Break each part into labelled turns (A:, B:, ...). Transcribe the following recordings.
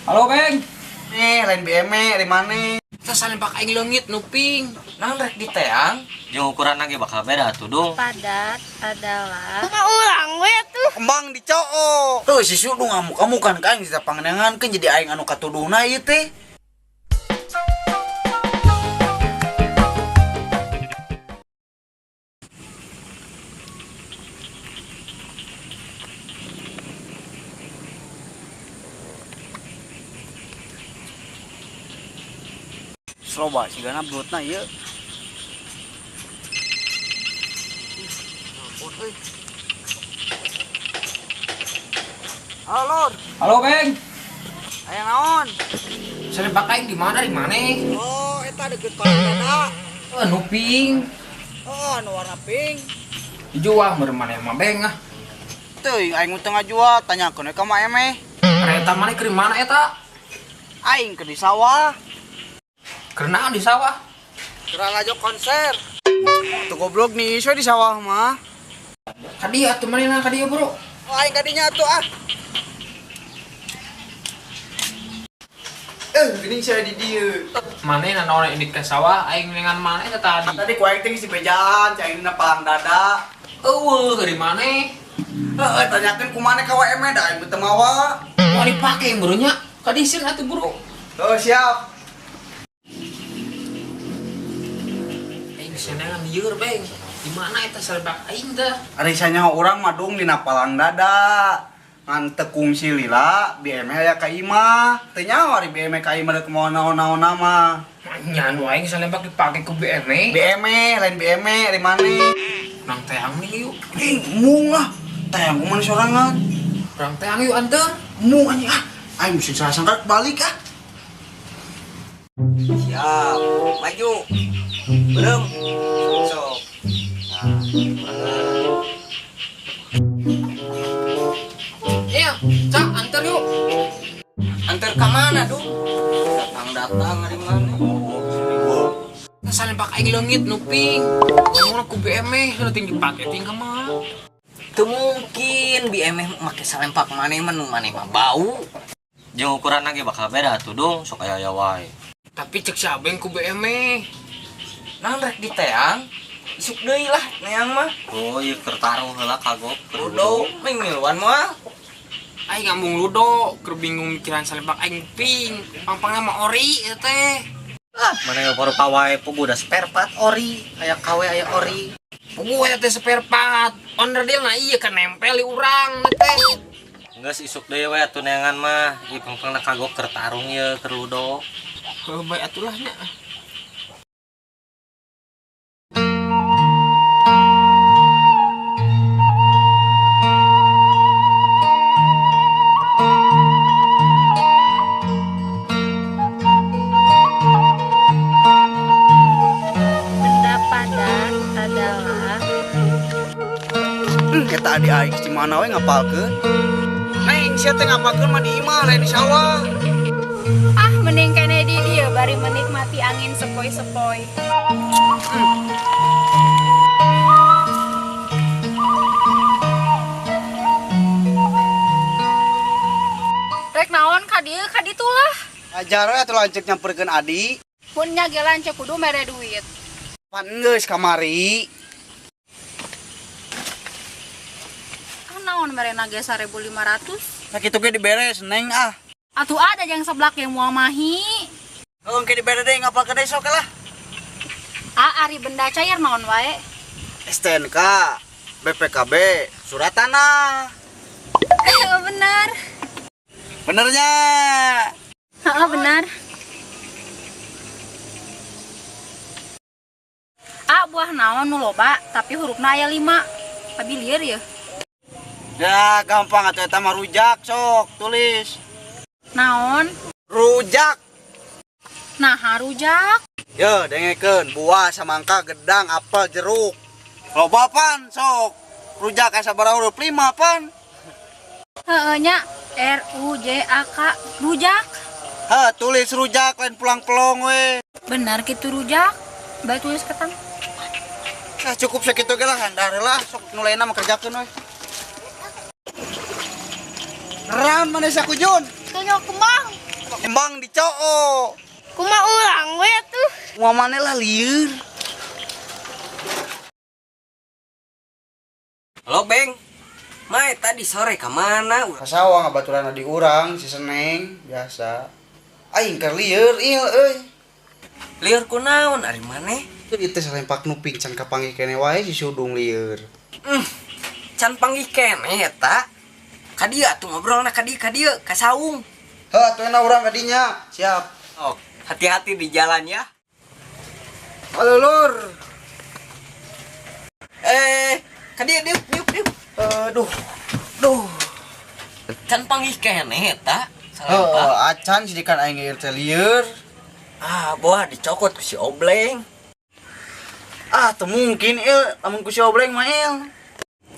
A: Halo, Beng.
B: Lain BM di mana?
A: Kita saling pakai leungit nuping.
B: Nang rek di teang.
C: Jeung ukuran lagi bakal beda tuh dong.
D: Padat adalah urang we tuh.
B: Kembang dicoo. Tuh si Sudu ngamuk-ngamuk kan kain kita panganangan kan jadi aing anu katuduna ieu teh. Coba sigana blutna ieu. Halo, Lor.
A: Halo, Beng.
B: Aya naon?
A: Saling pakai di mana?
B: Oh, eta deket Paradada.
A: Nuping.
B: Oh, anu warna pink.
A: Dijual mana mah Beng ah.
B: Teuing aing teu ngajual, tanyakeun ka mah emeh.
A: Kereta mana ke mana eta?
B: Aing ke di sawah.
A: Kerenaan di sawah.
B: Kira lajo konser. Tuh goblok nih, isu di sawah mah.
A: Kadia tuh mana kadia, Bro?
B: Oh, aing kadinya tuh ah. Gini saya di dieu.
A: Mana naon ini ke sawah aing dengan mana eta tadi?
B: Tadi ku aing teh si bejaan, cai na palang dada.
A: Eueuh, dari mana?
B: Tanyakeun ku mana ka WM da aing teu mawa.
A: Mau dipake Bro nya. Kadiseun atuh, Bro.
B: Tuh siap.
A: Aing senengan lieur, Beng. Di mana eta salebak aing teh?
B: Ari sanya urang madung dina palang dada. Ngan tekung si Lila, BM aya ka imah. Teu nyawa ari BM ka imah rek moal naon-naon mah.
A: Nya nu aing salebak dipake ku BM.
B: BM lain BM di mana?
A: Nang teang nih yuk.
B: Mung ah. Tayang kumaha sorangan.
A: Orang teang yuk anteng.
B: Mung anjing ah. Aing mesti sangka balik ah. Siap. Maju. Belum. Sok.
A: Iya, Cak, antar yuk.
B: Antar ke mana, Duk? Datang dari mana?
A: Saling pakai leungit nuping. Kamu ku BM sudah tinggi pakai tinggal mah.
C: Teu mungkin BM make salempak maneh mah nu maneh mah bau. Jeung ukuran lagi bakal beda tuh dong, sok aya wae.
A: Tapi cek si Abeng ku BM.
B: Nang rek di teang. Isuk deui lah neang mah.
C: Oh, ieu keur tarung heula kagok.
B: Rudo mingguan mah.
A: Aing ngambung ludo, keur bingung mikiran salempak aing ping. Pang-pangna mah ori eta teh.
C: Maneh baru kawae pugu da spare part ori, aya kawe aya ori.
A: Pugu eta teh spare part. Onderdil na ieu kan nempel di urang teh.
C: Geus isuk deui we atuh neangan mah, ieu pang-pangna kagok keur tarung ieu keur ludo.
A: Heuh bae atulah nya.
D: Benda padat adalah
B: Eta adi aing di mana we ngapalkeun? Neng sia teh ngapalkeun mah di imah lain di sawah.
D: mending kene di dia bari menikmati angin sepoi-sepoi. Rek naon ka dieu ka ditulah.
B: Ajar we atuh lanceuk nyamperkeun Adi.
D: Mun nya ge lanceuk kudu mere duit.
B: Pan geus kamari.
D: Naon mere nage 1.500?
B: Sakitu ge diberes neng ah.
D: Atuh ada yang seblak yang moal mahi.
B: Heung ke diberes deui ngapalkeun deui sok lah.
D: Ari benda cair naon wae?
B: STNK, BPKB, surat tanah.
D: Bener.
B: Benernya.
D: Heeh, bener. Buah naon nu loba tapi hurufna aya 5. Abi lieur ya.
B: Ya gampang atuh eta mah rujak sok tulis.
D: Naon?
B: Rujak.
D: Nah, rujak.
B: Yo dengekeun buah, samangka, gedang, apel, jeruk. Loba pan sok. Rujak aya sabaraha huruf 5 pan.
D: Heeh nya RUJAK rujak.
B: Tulis rujak lain pulang pelong we.
D: Benar kitu rujak. Bae tulis ketang.
B: Cukup sakitu ge lah handar lah sok nu lainna mah kerjakeun we. Ram mana sakujun?
D: Tanya kemang.
B: Embang dicoo.
D: Kuma ulang we tuh.
B: Mamane lah lieur.
C: Halo, Beng. Mai tadi sore ke mana?
B: Kasawa ngabaturan di urang si Seneng biasa. Aing keur lieur ieu euy.
C: Lieur kunaon ari maneh?
B: Ieu teh salempak nu pingsan kapanggih keneh wae si Sudung lieur.
C: Can panggih keneh eta. Ka dieu atuh ngobrolna ka dieu ka saung.
B: Heuh atuh enak urang ka dinya. Siap.
C: Oh, hati-hati di jalan ya.
B: Halo Lur.
C: Ka dieu diuk.
B: Duh.
C: Can panggih keneh eta. Salempak.
B: Acan sidikan aing ieu teh lieur.
C: Boah dicokot ku si Obleng.
B: Teu mungkin ieu lamun ku si Obleng mah ieu.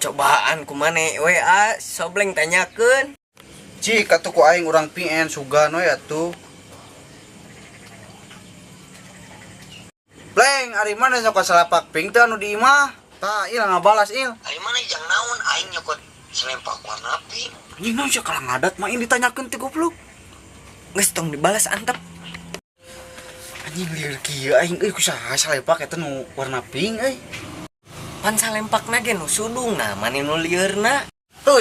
C: Cobaan ku maneh WA si Obleng tanyakeun.
B: Cik atuh ku aing urang PN sugan we atuh. Bleng, ari mana nyokot salapak pink teh anu di imah? Tah, ieu ngabalas ieu.
C: Ari mana jang naon aing nyokot salempak warna pink.
B: Anjing naon sia kalang ngadat mah ieu ditanyakeun teh goblok.
C: Geus tong dibalas antep.
B: Anjing lieur kieu aing euy kusaha salapak eta nu warna pink euy.
C: Pan salempakna ge nu sudung nah maneh nu lieureuna.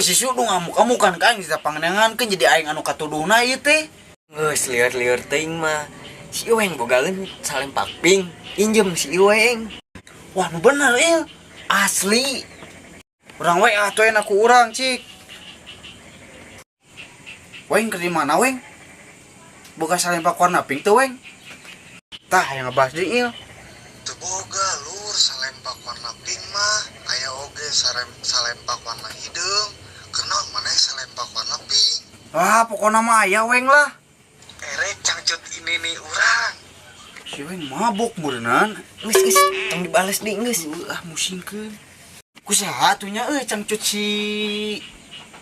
B: Si Sudung amuk-amukan ka aing kita pangnengankeun jadi aing anu katuduhna ieu teh.
C: Geus lieur-lieur teuing mah. Si Iweng bogaeun salempak pink, injem si Iweng.
B: Wah, nu bener ieu.
C: Asli.
B: Urang we atuh enak ku urang, Cik. Weng keur di mana, Weng? Boga salempak warna pink teu, Weng? Tah, aya ngebahas deui ieu.
E: Teu boga Lur salempak warna pink mah aya oge salempak warna hideung. Kenal maneh salempak warna pink.
B: Pokona mah aya, Weng lah.
E: Ere cangcut ini nih urang.
B: Si Weng mabuk meureunnan.
C: Geus tong dibales deui geus.
B: Musingkeun. Kusaha atunya euy cangcut si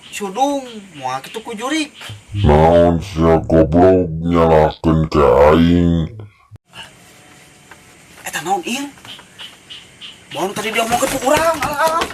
B: Sudung moal kitu ku jurik.
F: Naon sia goblok nyalahkeun ke aing.
B: Eta naon ieu? Baru tadi dia omongkeun ku urang. Alah.